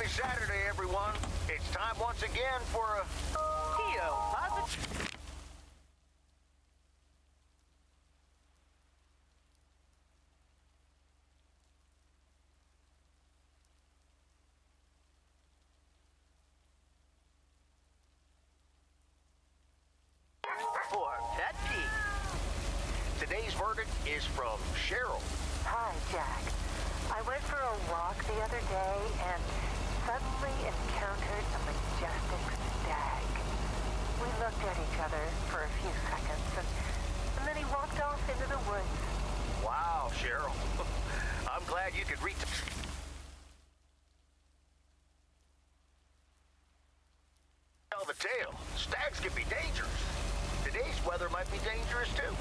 Saturday, everyone. It's time once again for a Tio Positive. For pet peeve. Today's verdict is from Cheryl. Hi, Jack. I went for a walk the other day and suddenly encountered a majestic stag. We looked at each other for a few seconds and then he walked off into the woods. Wow, Cheryl. I'm glad you could reach. Tell the tale. Stags can be dangerous. Today's weather might be dangerous too.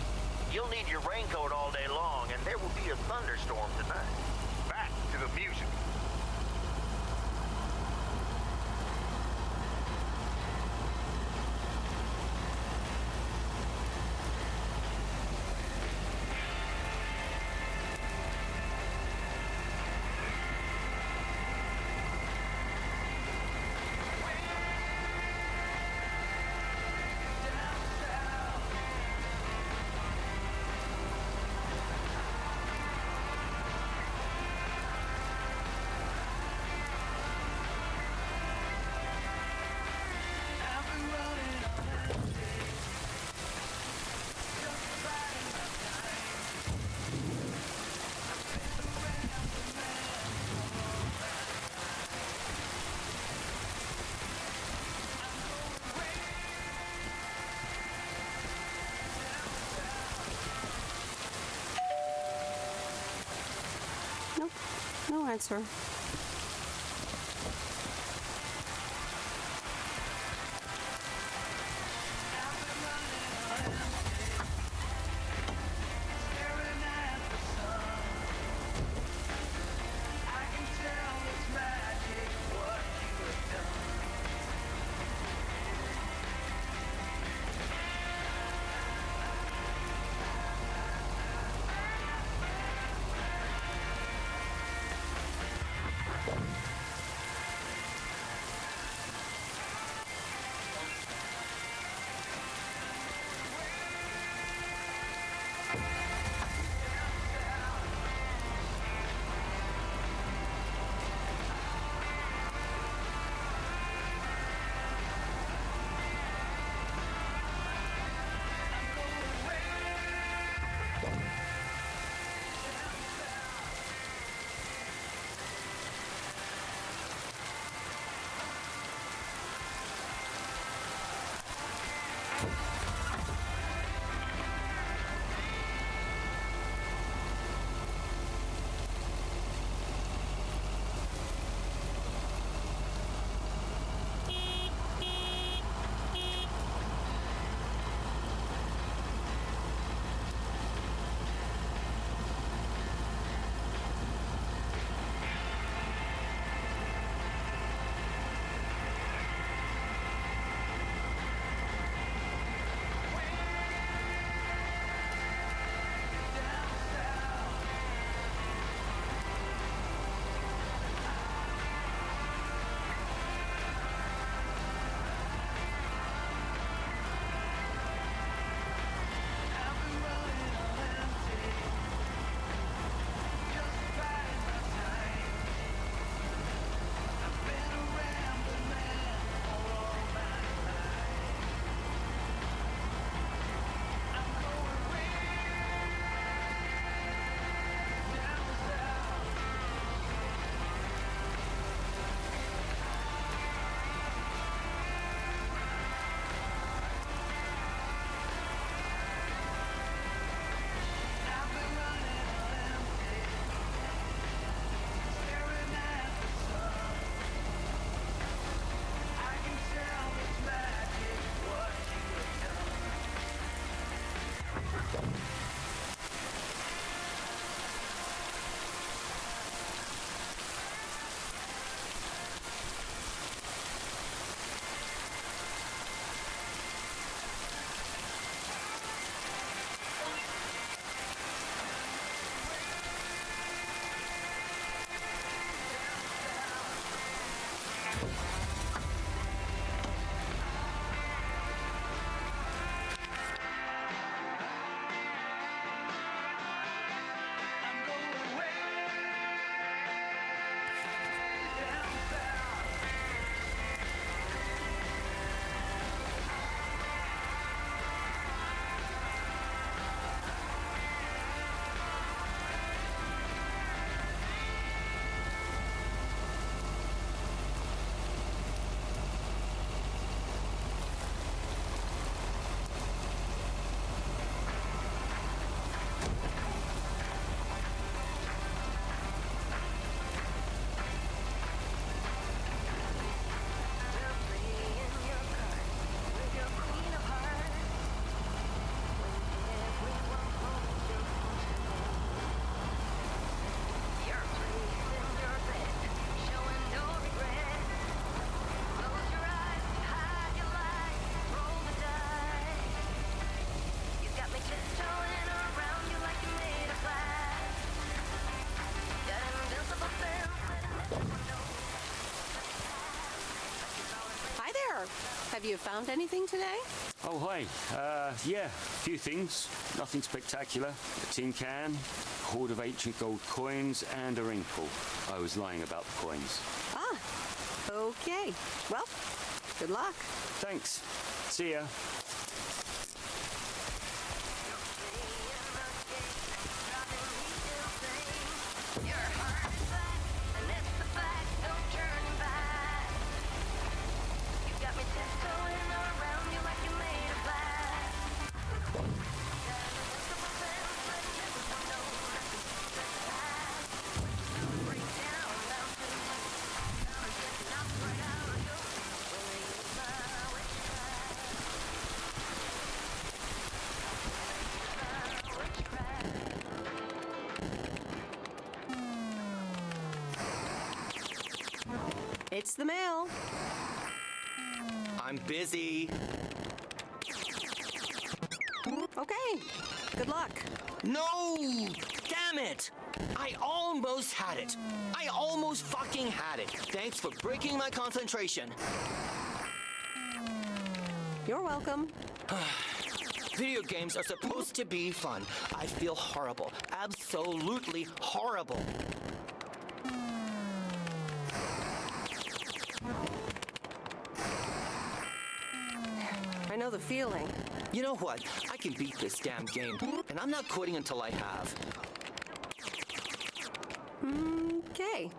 You'll need your raincoat all day long, and there will be a thunderstorm tonight. Back to the music. Nope, no answer. Hi there. Have you found anything today? Oh, hi. Yeah, a few things. Nothing spectacular. A tin can, a hoard of ancient gold coins, and a ring pull. I was lying about the coins. Ah, okay. Well, good luck. Thanks. See ya. It's the mail. I'm busy. Okay. Good luck. No! Damn it! I almost had it. I almost fucking had it. Thanks for breaking my concentration. You're welcome. Video games are supposed to be fun. I feel horrible. Absolutely horrible. I know the feeling. You know what? I can beat this damn game, and I'm not quitting until I have. Okay.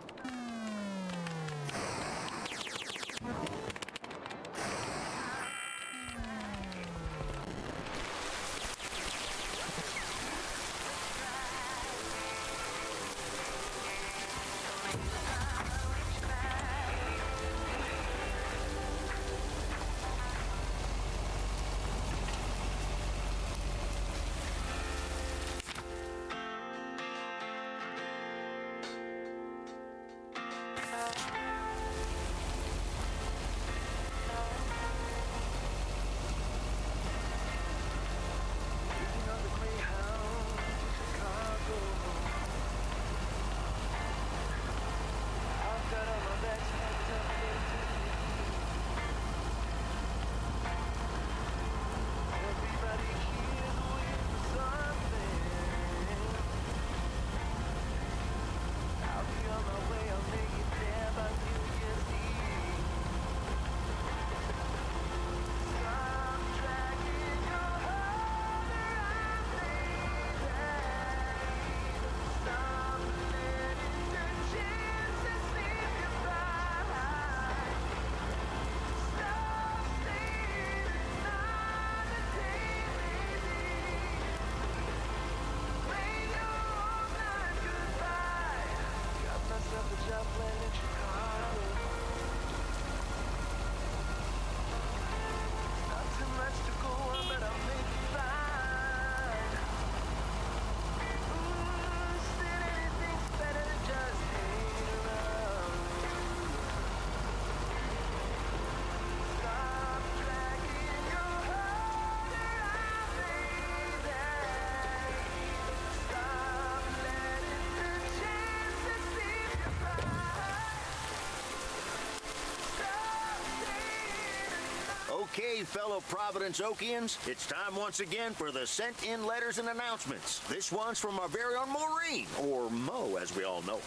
Okay, fellow Providence Okians, it's time once again for the sent-in letters and announcements. This one's from our very own Maureen, or Mo, as we all know.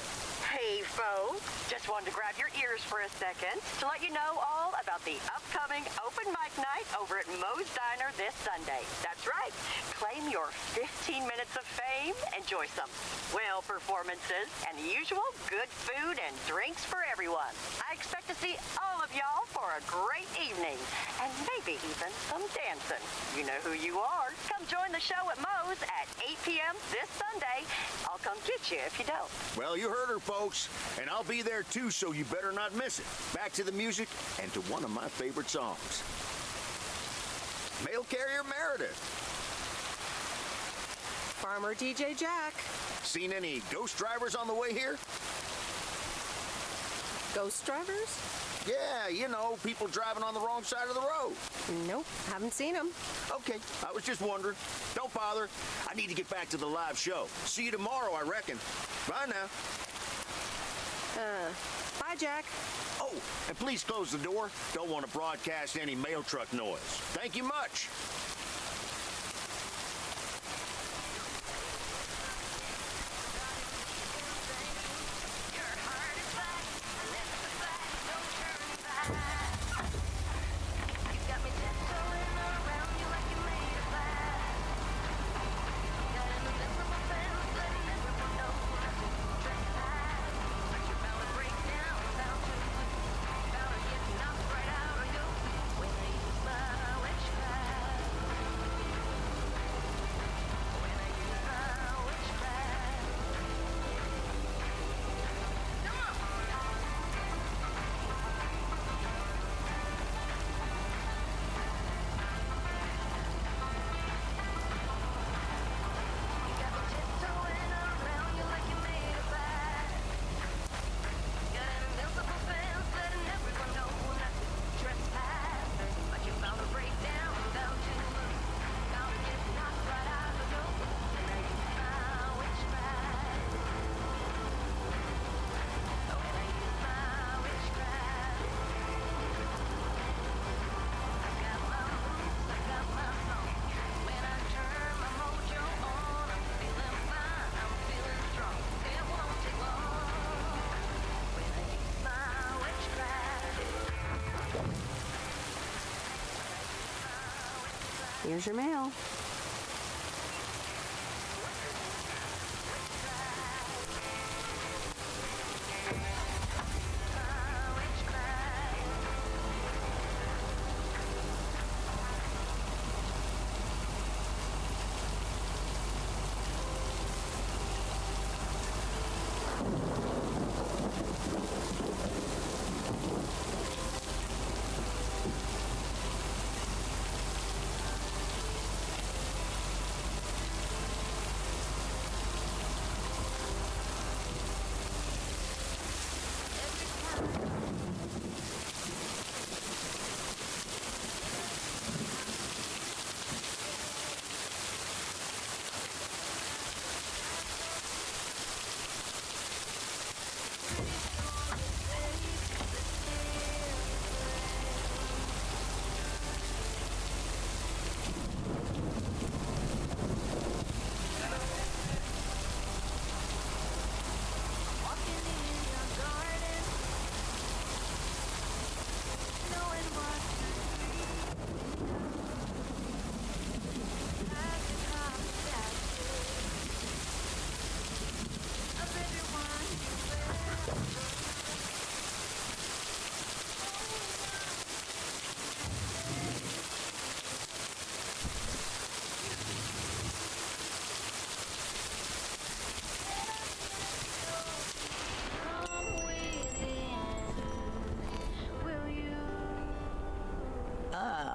Hey, folks. Just wanted to grab your ears for a second to let you know all about the upcoming open mic night over at Moe's Diner this Sunday. That's right. Claim your 15 minutes of fame, enjoy some swell performances, and the usual good food and drinks for everyone. I expect to see all of y'all for a great evening, and maybe even some dancing. You know who you are. Come join the show at Moe's at 8 p.m. this Sunday. I'll come get you if you don't. Well, you heard her, folks, and I'll be there too, so you better not miss it. Back to the music and to one of my favorite songs. Mail Carrier Meredith. Farmer DJ Jack. Seen any ghost drivers on the way here? Ghost drivers? Yeah, you know, people driving on the wrong side of the road. Nope, haven't seen them. Okay, I was just wondering. Don't bother. I need to get back to the live show. See you tomorrow, I reckon. Bye now. Bye, Jack. Oh, and please close the door. Don't want to broadcast any mail truck noise. Thank you much. Here's your mail.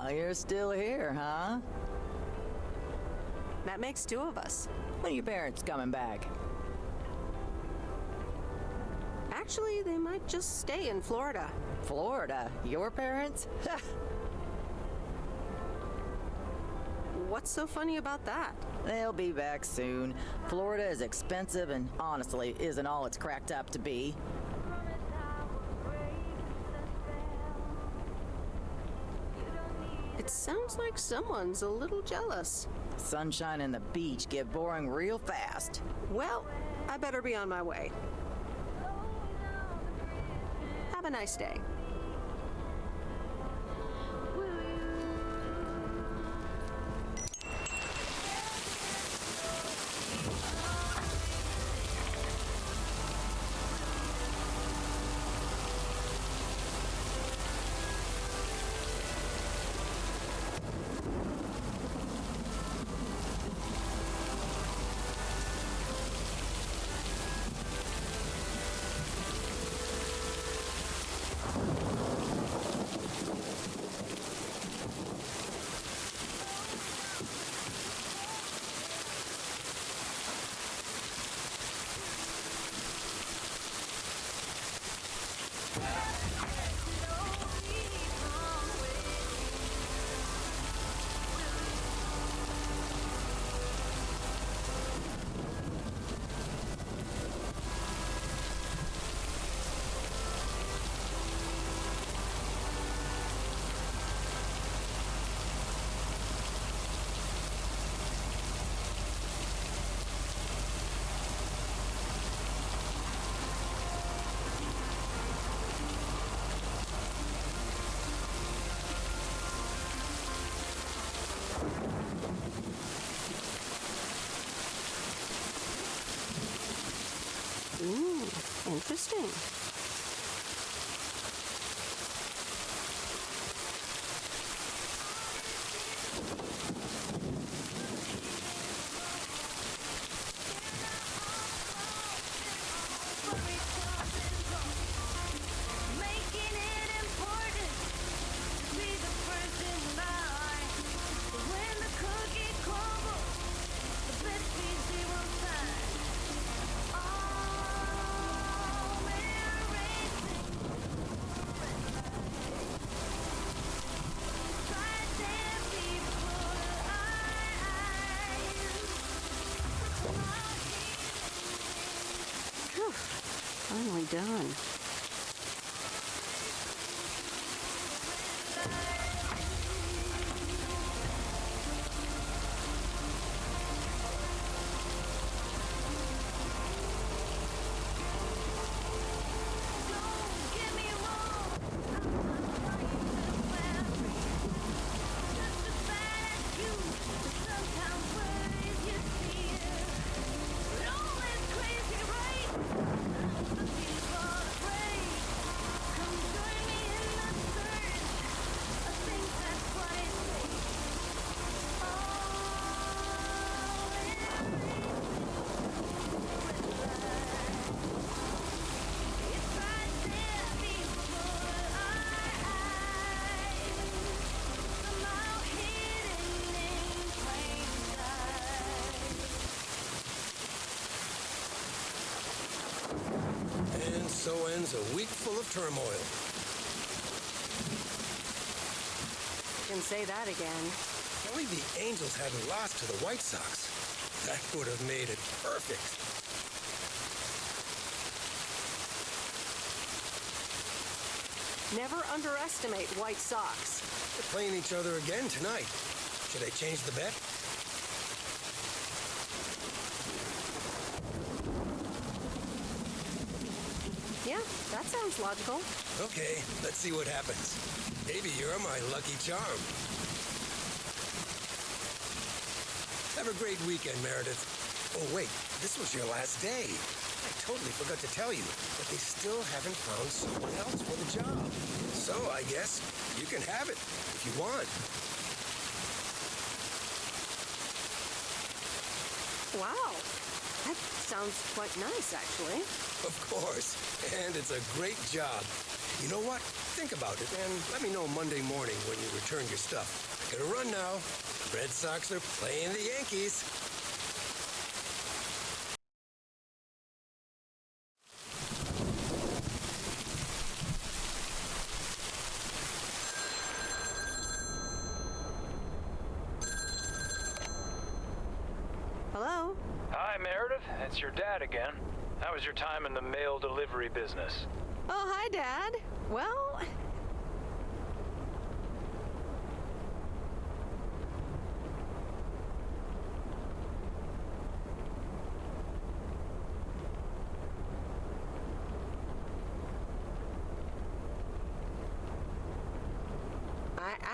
You're still here, huh? That makes two of us. When are your parents coming back? Actually, they might just stay in Florida. Florida? Your parents? What's so funny about that? They'll be back soon. Florida is expensive and honestly isn't all it's cracked up to be. It sounds like someone's a little jealous. Sunshine and the beach get boring real fast. Well, I better be on my way. Have a nice day. Interesting. Finally done. And so ends a week full of turmoil. Can say that again. If only the Angels hadn't lost to the White Sox. That would have made it perfect. Never underestimate White Sox. They're playing each other again tonight. Should I change the bet? Yeah, that sounds logical. Okay, let's see what happens. Maybe you're my lucky charm. Have a great weekend, Meredith. Oh, wait, this was your last day. I totally forgot to tell you that they still haven't found someone else for the job. So I guess you can have it if you want. Wow, that sounds quite nice, actually. Of course, and it's a great job. You know what? Think about it and let me know Monday morning when you return your stuff. I gotta run now. The Red Sox are playing the Yankees. Hello? Hi, Meredith. It's your dad again. How was your time in the mail delivery business? Oh, hi, Dad. Well,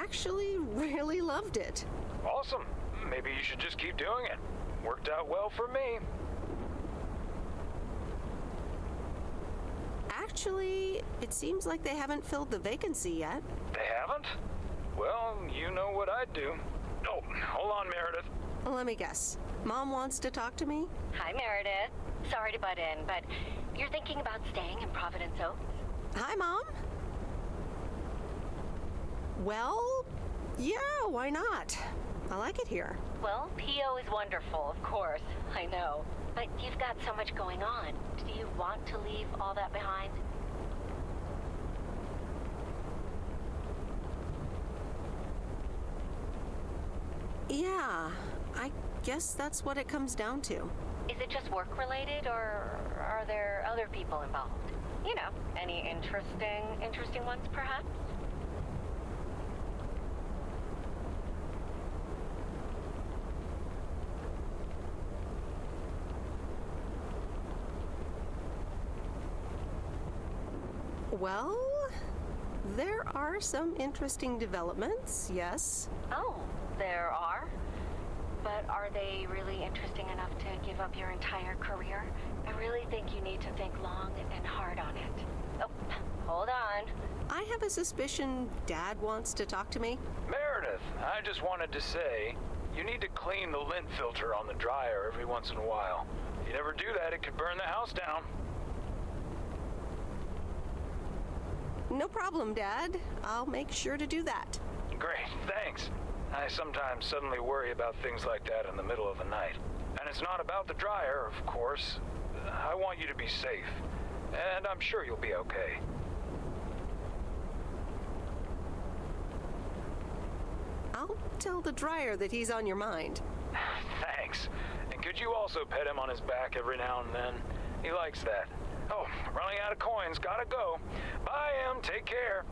actually really loved it. Awesome. Maybe you should just keep doing it. Worked out well for me. Actually, it seems like they haven't filled the vacancy yet. They haven't? Well, you know what I'd do. Oh, hold on, Meredith. Let me guess. Mom wants to talk to me? Hi, Meredith. Sorry to butt in, but you're thinking about staying in Providence Oaks? Hi, Mom. Well, yeah, why not? I like it here. Well, P.O. is wonderful, of course. I know. But you've got so much going on. Do you want to leave all that behind? Yeah, I guess that's what it comes down to. Is it just work-related, or are there other people involved? You know, any interesting ones, perhaps? Well, there are some interesting developments, yes. Oh, there are? But are they really interesting enough to give up your entire career? I really think you need to think long and hard on it. Oh, hold on. I have a suspicion Dad wants to talk to me. Meredith, I just wanted to say, you need to clean the lint filter on the dryer every once in a while. If you never do that, it could burn the house down. No problem, Dad. I'll make sure to do that. Great, thanks. I sometimes suddenly worry about things like that in the middle of the night. And it's not about the dryer, of course. I want you to be safe. And I'm sure you'll be okay. I'll tell the dryer that he's on your mind. Thanks. And could you also pet him on his back every now and then? He likes that. Oh, running out of coins. Gotta go. Bye, Em. Take care.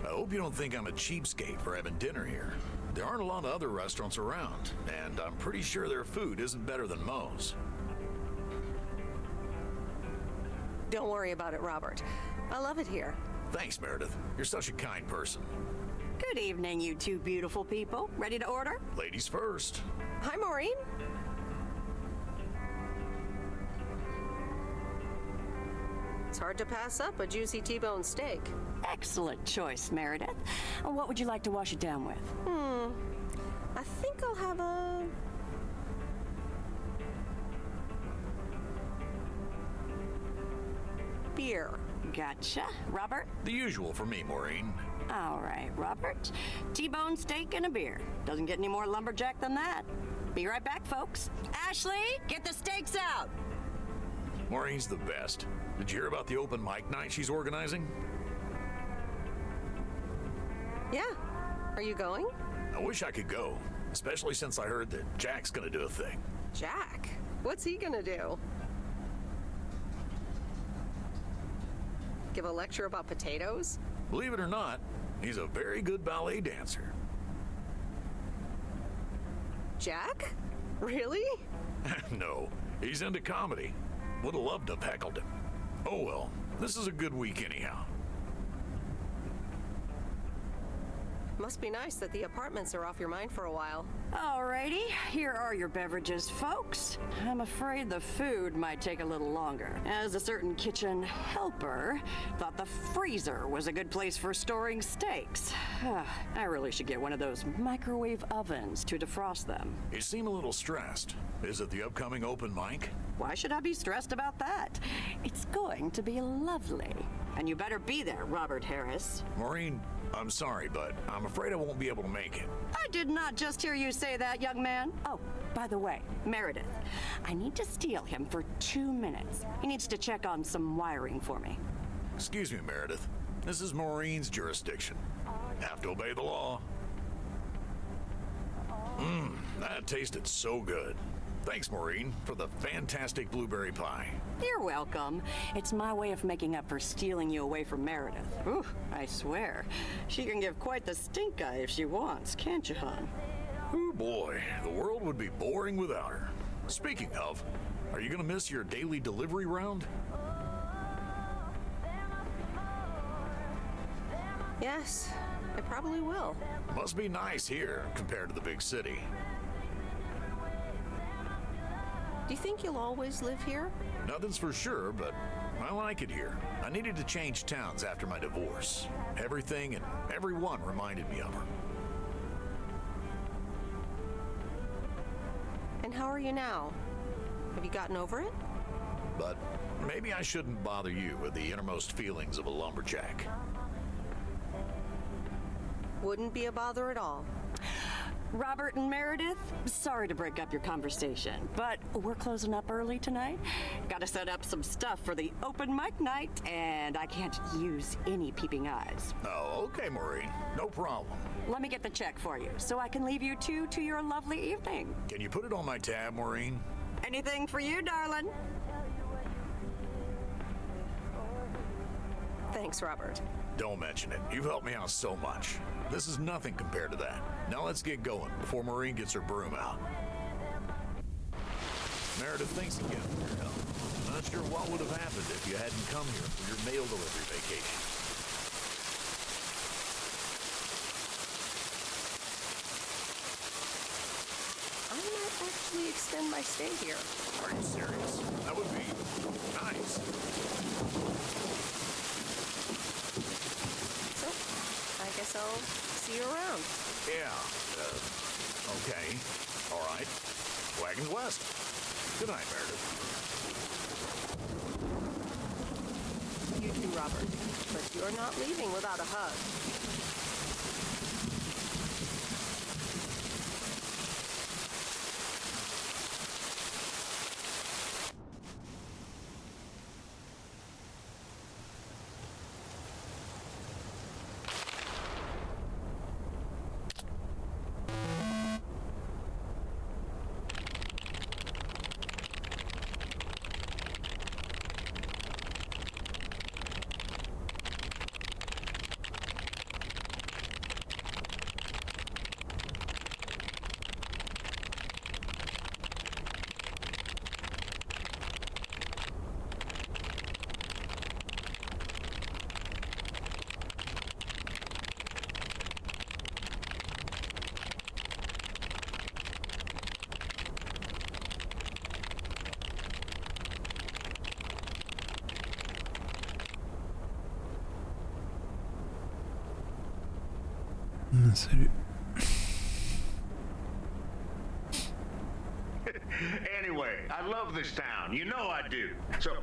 I hope you don't think I'm a cheapskate for having dinner here. There aren't a lot of other restaurants around, and I'm pretty sure their food isn't better than Moe's. Don't worry about it, Robert. I love it here. Thanks, Meredith. You're such a kind person. Good evening, you two beautiful people. Ready to order? Ladies first. Hi, Maureen. It's hard to pass up a juicy T-bone steak. Excellent choice, Meredith. What would you like to wash it down with? I think I'll have a... beer. Gotcha. Robert? The usual for me, Maureen. All right, Robert. T-bone steak and a beer. Doesn't get any more lumberjack than that. Be right back, folks. Ashley, get the steaks out! Maureen's the best. Did you hear about the open mic night she's organizing? Yeah. Are you going? I wish I could go, especially since I heard that Jack's gonna do a thing. Jack? What's he gonna do? Give a lecture about potatoes? Believe it or not, he's a very good ballet dancer. Jack? Really? No, he's into comedy. Would have loved to have heckled him. Oh well, this is a good week anyhow. Must be nice that the apartments are off your mind for a while. Alrighty, here are your beverages, folks. I'm afraid the food might take a little longer, as a certain kitchen helper thought the freezer was a good place for storing steaks. I really should get one of those microwave ovens to defrost them. You seem a little stressed. Is it the upcoming open mic? Why should I be stressed about that? It's going to be lovely. And you better be there, Robert Harris. Maureen, I'm sorry, but I'm afraid I won't be able to make it. I did not just hear you say that, young man. Oh, by the way, Meredith, I need to steal him for 2 minutes. He needs to check on some wiring for me. Excuse me, Meredith. This is Maureen's jurisdiction. Have to obey the law. That tasted so good. Thanks, Maureen, for the fantastic blueberry pie. You're welcome. It's my way of making up for stealing you away from Meredith. Ooh, I swear. She can give quite the stink eye if she wants, can't you, hon? Oh boy, the world would be boring without her. Speaking of, Are you gonna miss your daily delivery round? Yes, I probably will. Must be nice here compared to the big city. Do you think you'll always live here? Nothing's for sure, but I like it here. I needed to change towns after my divorce. Everything and everyone reminded me of her. And how are you now? Have you gotten over it? But maybe I shouldn't bother you with the innermost feelings of a lumberjack. Wouldn't be a bother at all. Robert and Meredith, sorry to break up your conversation, but we're closing up early tonight. Got to set up some stuff for the open mic night, and I can't use any peeping eyes. Oh, okay, Maureen. No problem. Let me get the check for you, so I can leave you two to your lovely evening. Can you put it on my tab, Maureen? Anything for you, darling. Thanks, Robert. Don't mention it. You've helped me out so much. This is nothing compared to that. Now let's get going before Maureen gets her broom out. Meredith, thanks again for your help. Not sure what would have happened if you hadn't come here for your mail delivery vacation. I might actually extend my stay here. Are you serious? That would be nice. So, I guess I'll see you around. Yeah. Okay. All right. Wagons west. Good night, Meredith. You too, Robert. But you're not leaving without a hug. Salut. Anyway, I love this town. You know I do. So,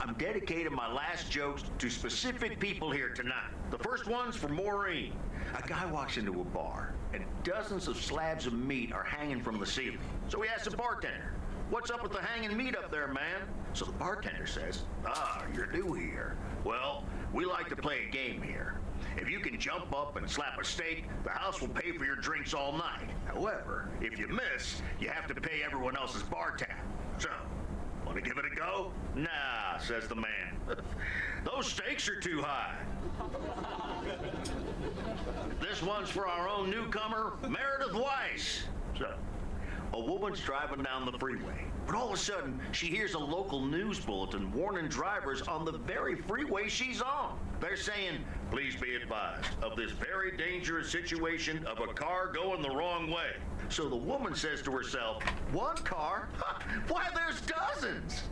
I'm dedicating my last jokes to specific people here tonight. The first one's for Maureen. A guy walks into a bar, and dozens of slabs of meat are hanging from the ceiling. So he asks the bartender, "What's up with the hanging meat up there, man?" So the bartender says, "Ah, you're new here. Well, we like to play a game here. If you can jump up and slap a steak, the house will pay for your drinks all night. However, if you miss, you have to pay everyone else's bar tab. So, want to give it a go?" "Nah," says the man. "Those stakes are too high." This one's for our own newcomer, Meredith Weiss. So, a woman's driving down the freeway, but all of a sudden, she hears a local news bulletin warning drivers on the very freeway she's on. They're saying, "Please be advised of this very dangerous situation of a car going the wrong way." So the woman says to herself, "One car? Why, there's dozens!"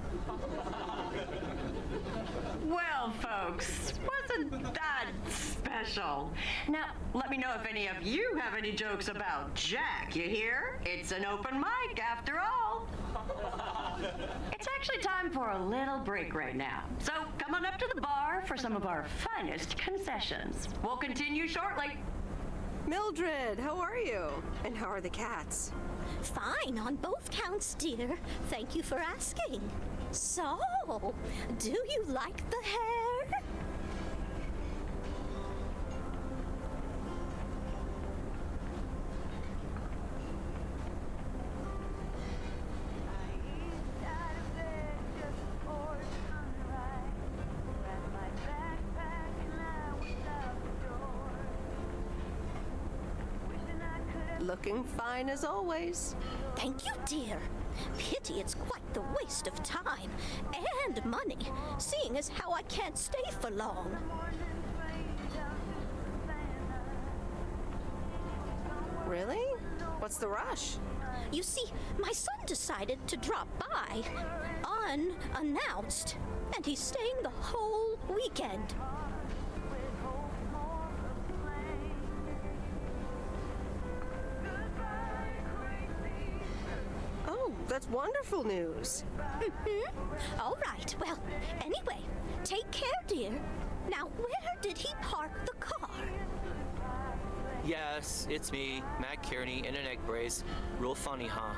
Well, folks, wasn't that special? Now, let me know if any of you have any jokes about Jack, you hear? It's an open mic after all. It's actually time for a little break right now. So come on up to the bar for some of our finest concessions. We'll continue shortly. Mildred, how are you? And how are the cats? Fine on both counts, dear. Thank you for asking. So, do you like the hair? Looking fine as always. Thank you, dear. Pity it's quite the waste of time and money, seeing as how I can't stay for long. Really? What's the rush? You see, my son decided to drop by, unannounced, and he's staying the whole weekend. Oh, that's wonderful news. All right, well, anyway, take care, dear. Now, where did he park the car? Yes, it's me, Matt Kearney, in an egg brace. Real funny, huh?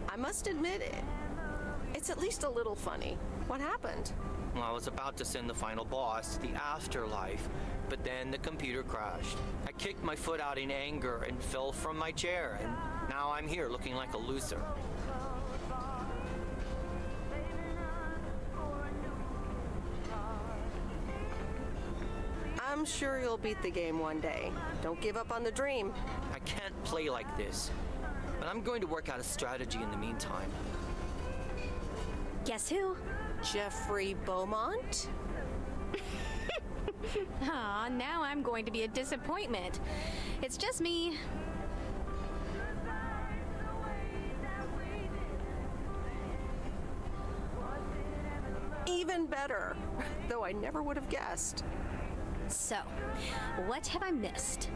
I must admit it's at least a little funny. What happened? Well, I was about to send the final boss to the afterlife, but then the computer crashed. I kicked my foot out in anger and fell from my chair, and now I'm here looking like a loser. I'm sure you'll beat the game one day. Don't give up on the dream. I can't play like this, but I'm going to work out a strategy in the meantime. Guess who? Jeffrey Beaumont? Aw, now I'm going to be a disappointment. It's just me. Even better, though I never would have guessed. So, what have I missed?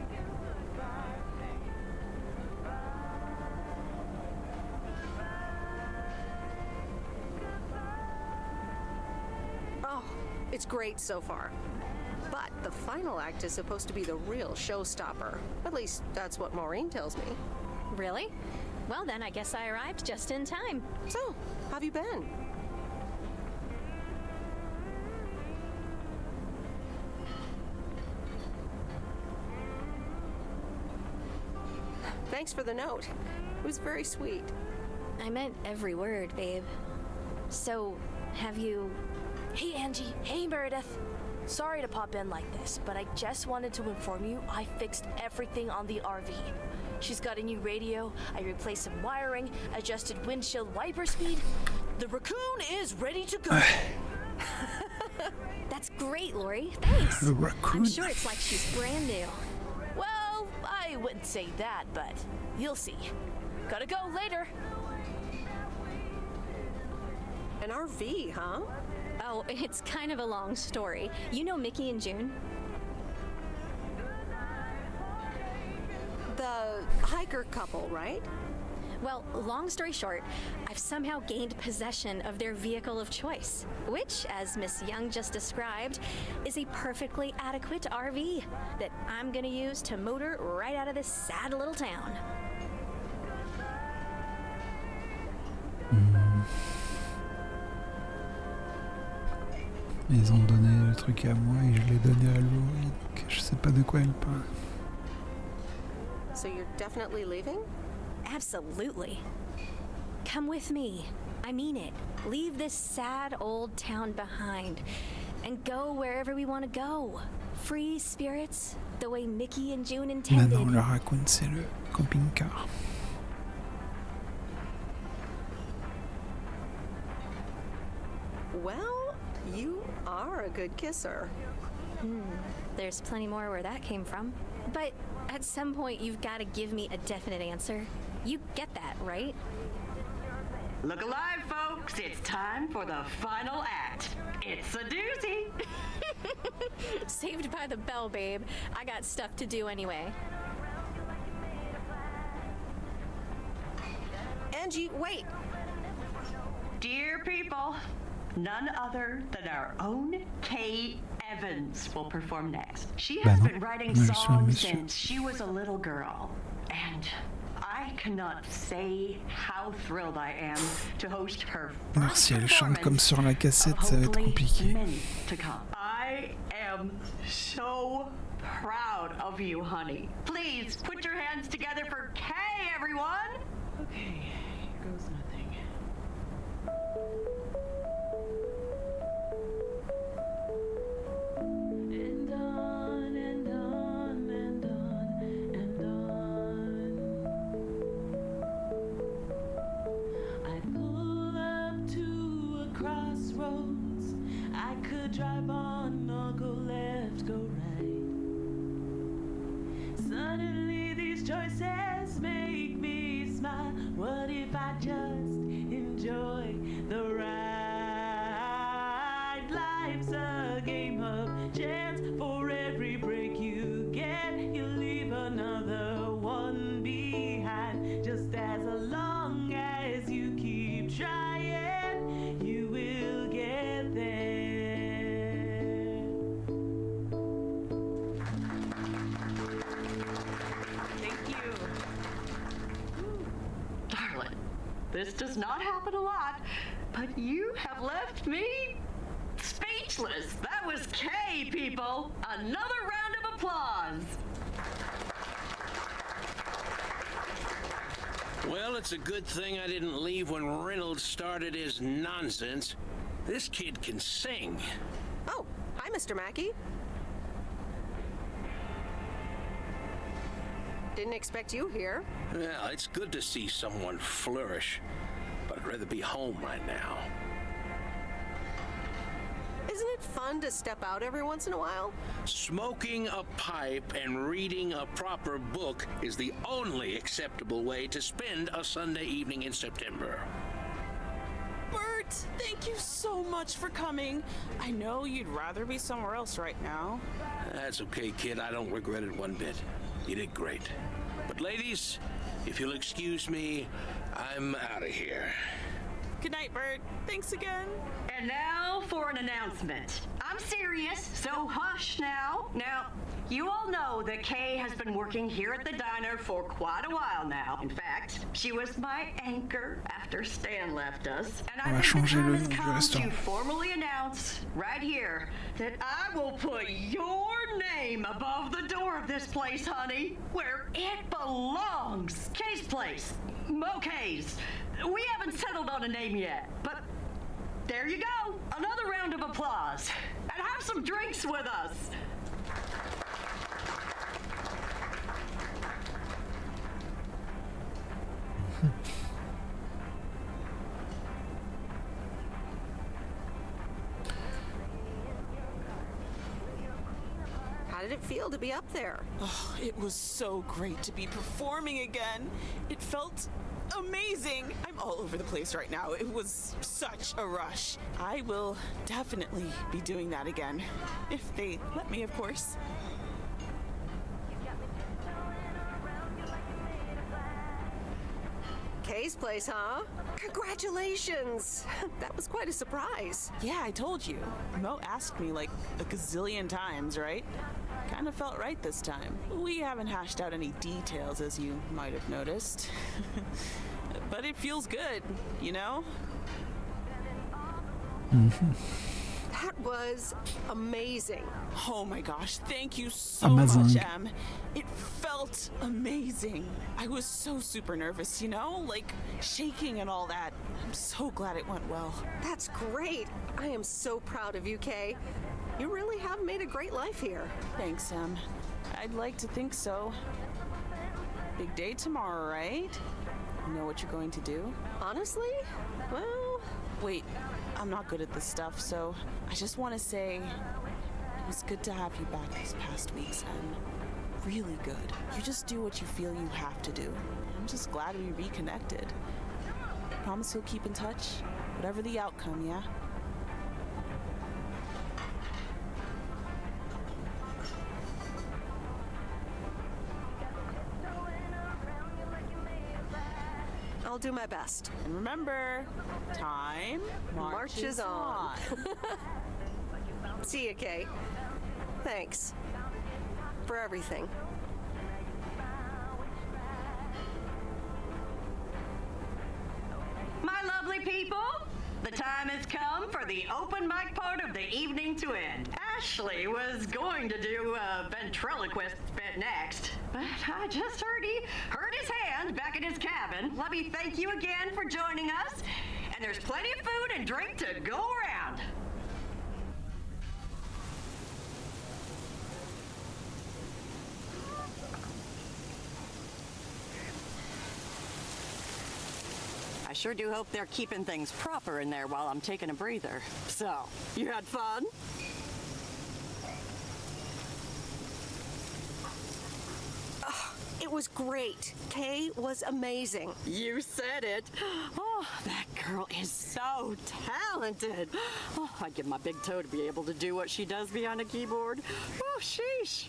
Oh, it's great so far. But the final act is supposed to be the real showstopper. At least that's what Maureen tells me. Really? Well, then I guess I arrived just in time. So, how have you been? Thanks for the note. It was very sweet. I meant every word, babe. So, have you... Hey, Angie. Hey, Meredith. Sorry to pop in like this, but I just wanted to inform you I fixed everything on the RV. She's got a new radio, I replaced some wiring, adjusted windshield wiper speed. The raccoon is ready to go. That's great, Lori. Thanks. The raccoon. I'm sure it's like she's brand new. Well, I wouldn't say that, but you'll see. Gotta go later. An RV, huh? Oh, it's kind of a long story. You know Mickey and June? The hiker couple, right? Well, long story short, I've somehow gained possession of their vehicle of choice, which, as Miss Young just described, is a perfectly adequate RV that I'm gonna use to motor right out of this sad little town. Ils ont donné le truc à moi et je l'ai donné à Laurie, donc je sais pas de quoi elle parle. So you're definitely leaving? Absolutely. Come with me. I mean it. Leave this sad old town behind and go wherever we want to go. Free spirits, the way Mickey and June intended. Maintenant, le raccoon, c'est le camping-car. Well, you are a good kisser. There's plenty more where that came from. But at some point, you've got to give me a definite answer. You get that, right? Look alive, folks. It's time for the final act. It's a doozy. Saved by the bell, babe. I got stuff to do anyway. Angie, wait. Dear people, none other than our own Kay Evans will perform next. She has been writing songs since she was a little girl, and I cannot say how thrilled I am to host her Alors si elle chante comme sur la cassette, ça va être compliqué. to come. I am so proud of you, honey. Please put your hands together for Kay, everyone. Okay, here goes nothing. And choices make me smile. What if I just enjoy the ride? Life's a game of chance. For every break you get, you leave another one behind. Just as long as you keep trying, you will get there. Thank you. Darling, this does not happen a lot, but you have left me speechless. That was Kay, people. Another round of applause. Well, it's a good thing I didn't leave when Reynolds started his nonsense. This kid can sing. Oh, hi, Mr. Mackey. Didn't expect you here. Well, it's good to see someone flourish, but I'd rather be home right now. Isn't it fun to step out every once in a while? Smoking a pipe and reading a proper book is the only acceptable way to spend a Sunday evening in September. Bert, thank you so much for coming. I know you'd rather be somewhere else right now. That's okay, kid. I don't regret it one bit. You did great. But ladies, if you'll excuse me, I'm out of here. Good night, Bert. Thanks again. And now for an announcement. I'm serious, so hush now. Now, you all know that Kay has been working here at the diner for quite a while now. In fact, she was my anchor after Stan left us. And I think the time has come to formally announce right here that I will put your name above the door of this place, honey, where it belongs. Kay's Place. Mo Kay's. We haven't settled on a name yet, but there you go. Another round of applause. And have some drinks with us. How did it feel to be up there? Oh, it was so great to be performing again. It felt amazing. I'm all over the place right now. It was such a rush. I will definitely be doing that again. If they let me, of course. Kay's Place, huh? Congratulations! That was quite a surprise. Yeah, I told you. Mo asked me like a gazillion times, right? Kind of felt right this time. We haven't hashed out any details, as you might have noticed. But it feels good, you know? That was amazing. Oh my gosh, thank you so much, Em. It felt amazing. I was so super nervous, you know? Like, shaking and all that. I'm so glad it went well. That's great. I am so proud of you, Kay. You really have made a great life here. Thanks, Em. I'd like to think so. Big day tomorrow, right? You know what you're going to do? Honestly? Well... Wait, I'm not good at this stuff, so I just want to say it was good to have you back these past weeks, Em. Really good. You just do what you feel you have to do. I'm just glad we reconnected. Promise you'll keep in touch, whatever the outcome, yeah? I'll do my best. And remember, time marches on. See you, Kay. Thanks. For everything. My lovely people, the time has come for the open mic part of the evening to end. Ashley was going to do a ventriloquist bit next, but I just heard his hand back in his cabin. Let me thank you again for joining us, and there's plenty of food and drink to go around. I sure do hope they're keeping things proper in there while I'm taking a breather. So, you had fun? It was great. Kay was amazing. You said it. Oh, that girl is so talented. Oh, I'd give my big toe to be able to do what she does behind a keyboard. Oh, sheesh.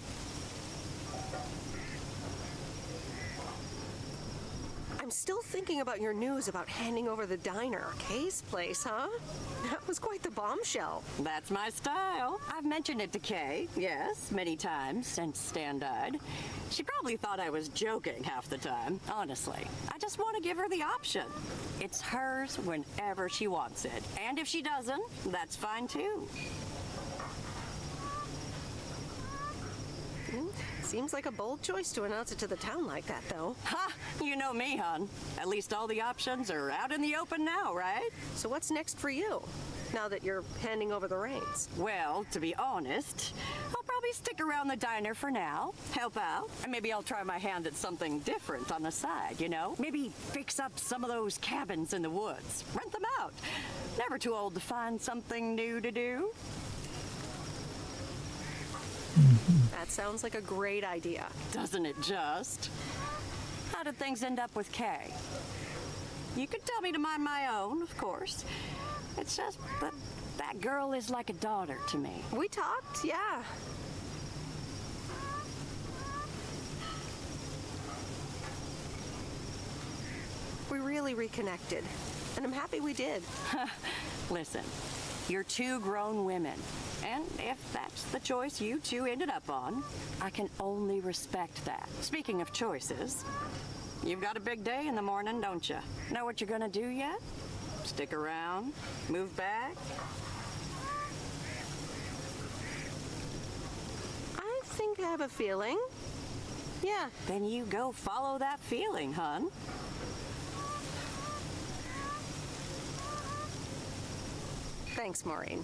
I'm still thinking about your news about handing over the diner. Kay's place, huh? That was quite the bombshell. That's my style. I've mentioned it to Kay, yes, many times since Stan died. She probably thought I was joking half the time, honestly. I just want to give her the option. It's hers whenever she wants it. And if she doesn't, that's fine too. Seems like a bold choice to announce it to the town like that, though. Ha! You know me, hon. At least all the options are out in the open now, right? So what's next for you, now that you're handing over the reins? Well, to be honest, I'll probably stick around the diner for now, help out, and maybe I'll try my hand at something different on the side, you know? Maybe fix up some of those cabins in the woods, rent them out. Never too old to find something new to do. That sounds like a great idea. Doesn't it just? How did things end up with Kay? You could tell me to mind my own, of course. It's just that girl is like a daughter to me. We talked, yeah. We really reconnected, and I'm happy we did. Listen, you're two grown women. And if that's the choice you two ended up on, I can only respect that. Speaking of choices, you've got a big day in the morning, don't you? Know what you're gonna do yet? Stick around? Move back? I think I have a feeling. Yeah. Then you go follow that feeling, hon. Thanks, Maureen.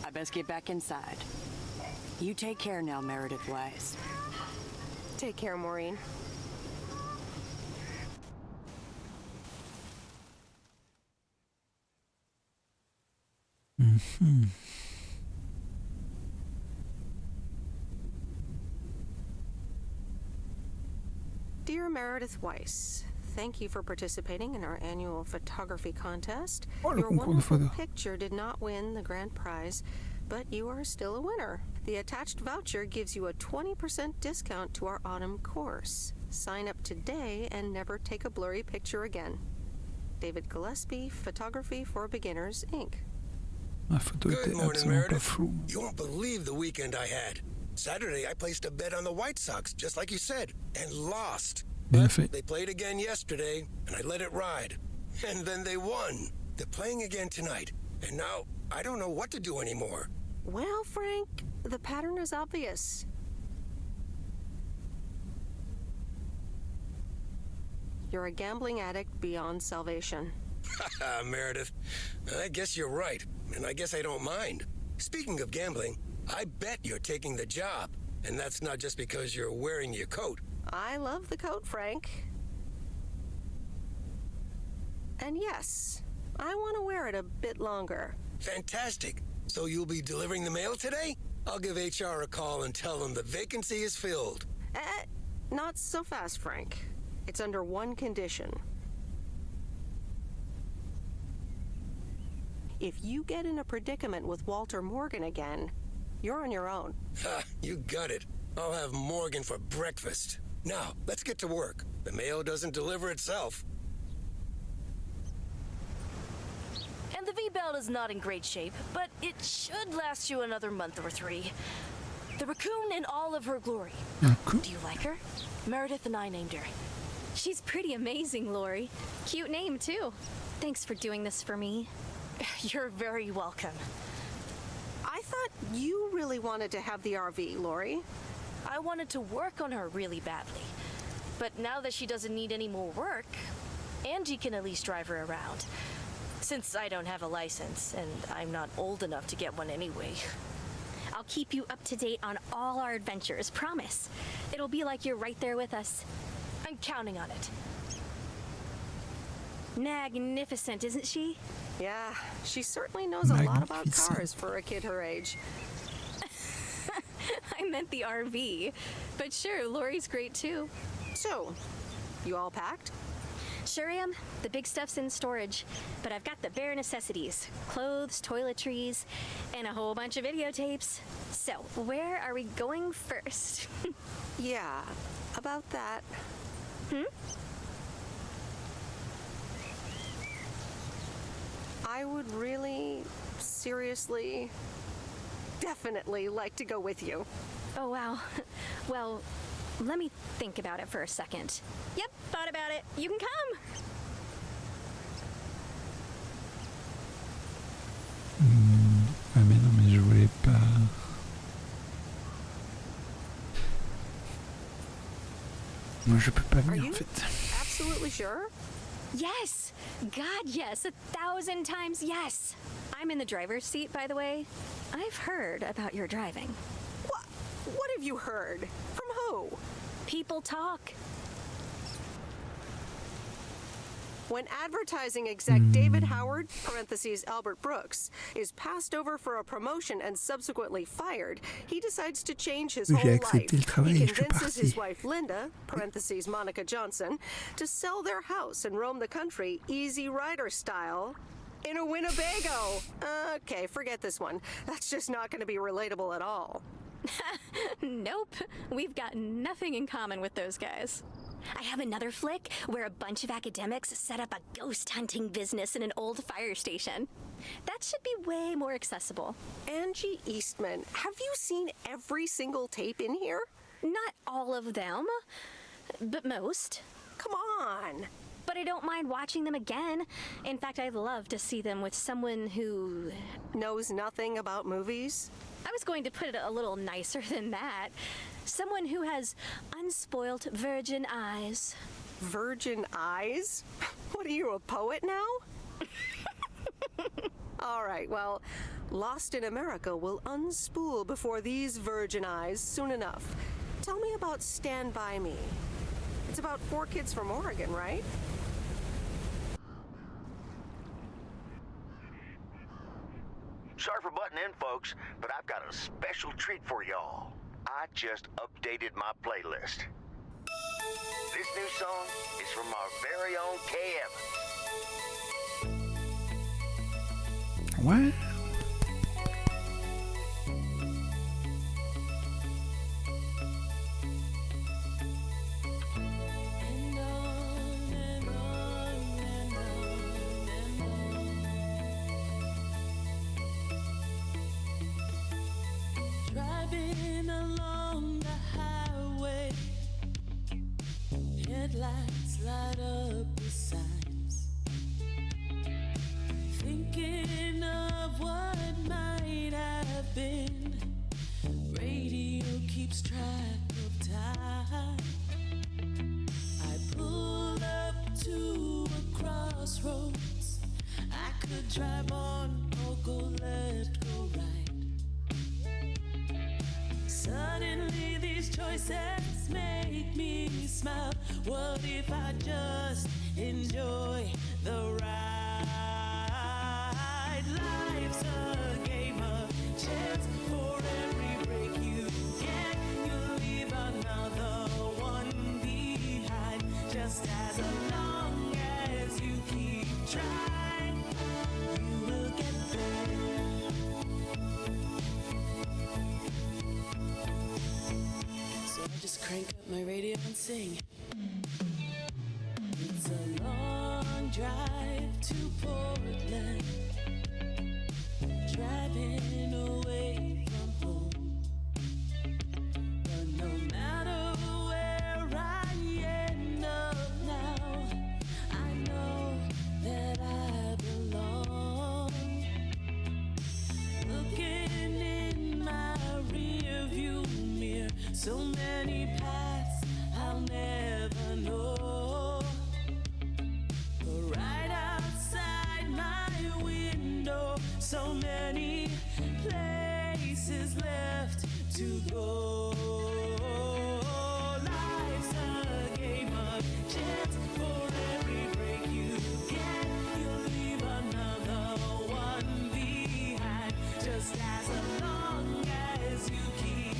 I best get back inside. You take care now, Meredith Weiss. Take care, Maureen. Dear Meredith Weiss, thank you for participating in our annual photography contest. Your wonderful picture did not win the grand prize, but you are still a winner. The attached voucher gives you a 20% discount to our autumn course. Sign up today and never take a blurry picture again. David Gillespie, Photography for Beginners, Inc. Ma photo était absolument pas floue. You won't believe the weekend I had. Saturday, I placed a bet on the White Sox, just like you said, and lost. Bien fait. They played again yesterday, and I let it ride. And then they won. They're playing again tonight. And now, I don't know what to do anymore. Well, Frank, the pattern is obvious. You're a gambling addict beyond salvation. Haha, Meredith. I guess you're right, and I guess I don't mind. Speaking of gambling, I bet you're taking the job. And that's not just because you're wearing your coat. I love the coat, Frank. And yes, I want to wear it a bit longer. Fantastic. So you'll be delivering the mail today? I'll give HR a call and tell them the vacancy is filled. Not so fast, Frank. It's under one condition. If you get in a predicament with Walter Morgan again, you're on your own. Ha, you got it. I'll have Morgan for breakfast. Now, let's get to work. The mail doesn't deliver itself. And the V-Belt is not in great shape, but it should last you another month or 3. The raccoon in all of her glory. Do you like her? Meredith and I named her. She's pretty amazing, Lori. Cute name, too. Thanks for doing this for me. You're very welcome. I thought you really wanted to have the RV, Lori. I wanted to work on her really badly. But now that she doesn't need any more work, Angie can at least drive her around. Since I don't have a license, and I'm not old enough to get one anyway. I'll keep you up to date on all our adventures, promise. It'll be like you're right there with us. I'm counting on it. Magnificent, isn't she? Yeah, she certainly knows a lot about cars for a kid her age. I meant the RV. But sure, Lori's great too. So, you all packed? Sure am. The big stuff's in storage. But I've got the bare necessities. Clothes, toiletries, and a whole bunch of videotapes. So, where are we going first? Yeah, about that. I would really, seriously, definitely like to go with you. Oh, wow. Well, let me think about it for a second. Yep, thought about it. You can come. Ah mais non, mais je voulais pas... Moi je peux pas venir en fait. Absolutely sure? Yes! God, yes. 1,000 times yes! I'm in the driver's seat, by the way. I've heard about your driving. What have you heard? From who? People talk. When advertising exec David Howard, parentheses Albert Brooks, is passed over for a promotion and subsequently fired, he decides to change his whole life. He convinces his wife Linda, parentheses Monica Johnson, to sell their house and roam the country Easy Rider style in a Winnebago. Okay, forget this one. That's just not going to be relatable at all. Nope. We've got nothing in common with those guys. I have another flick where a bunch of academics set up a ghost hunting business in an old fire station. That should be way more accessible. Angie Eastman, have you seen every single tape in here? Not all of them, but most. Come on. But I don't mind watching them again. In fact, I'd love to see them with someone who... knows nothing about movies? I was going to put it a little nicer than that. Someone who has unspoilt virgin eyes. Virgin eyes? What are you, a poet now? All right, well, Lost in America will unspool before these virgin eyes soon enough. Tell me about Stand By Me. It's about 4 kids from Oregon, right? Sorry for butting in, folks, but I've got a special treat for y'all. I just updated my playlist. This new song is from our very own Kay Evans. What? Driving along the highway, headlights light up the signs, thinking of what might have been. Radio keeps track of time. I pull up to a crossroads. I could drive on or go left, go right. Suddenly these choices make me smile. What if I just enjoy the ride? Life's a game of chance. For every break you get, you'll leave another one behind. Just as long as you keep trying, you will get there. So I just crank up my radio and sing. It's a long drive to Portland, driving away from home. But no matter where I end up now, I know that I belong. Looking in my rear view mirror, so many paths I'll never know. But right outside my window, so many places left to go. Life's a game of chance. For every break you get, you'll leave another one behind. Just as long as you keep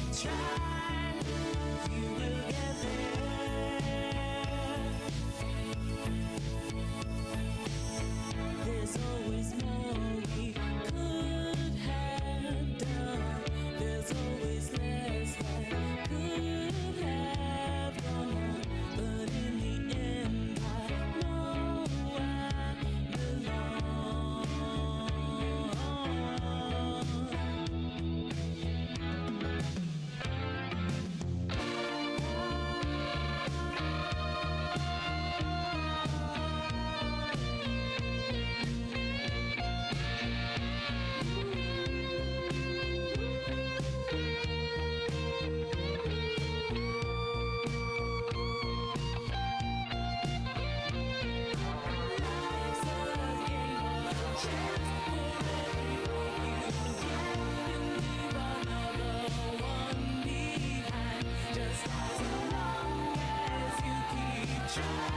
try.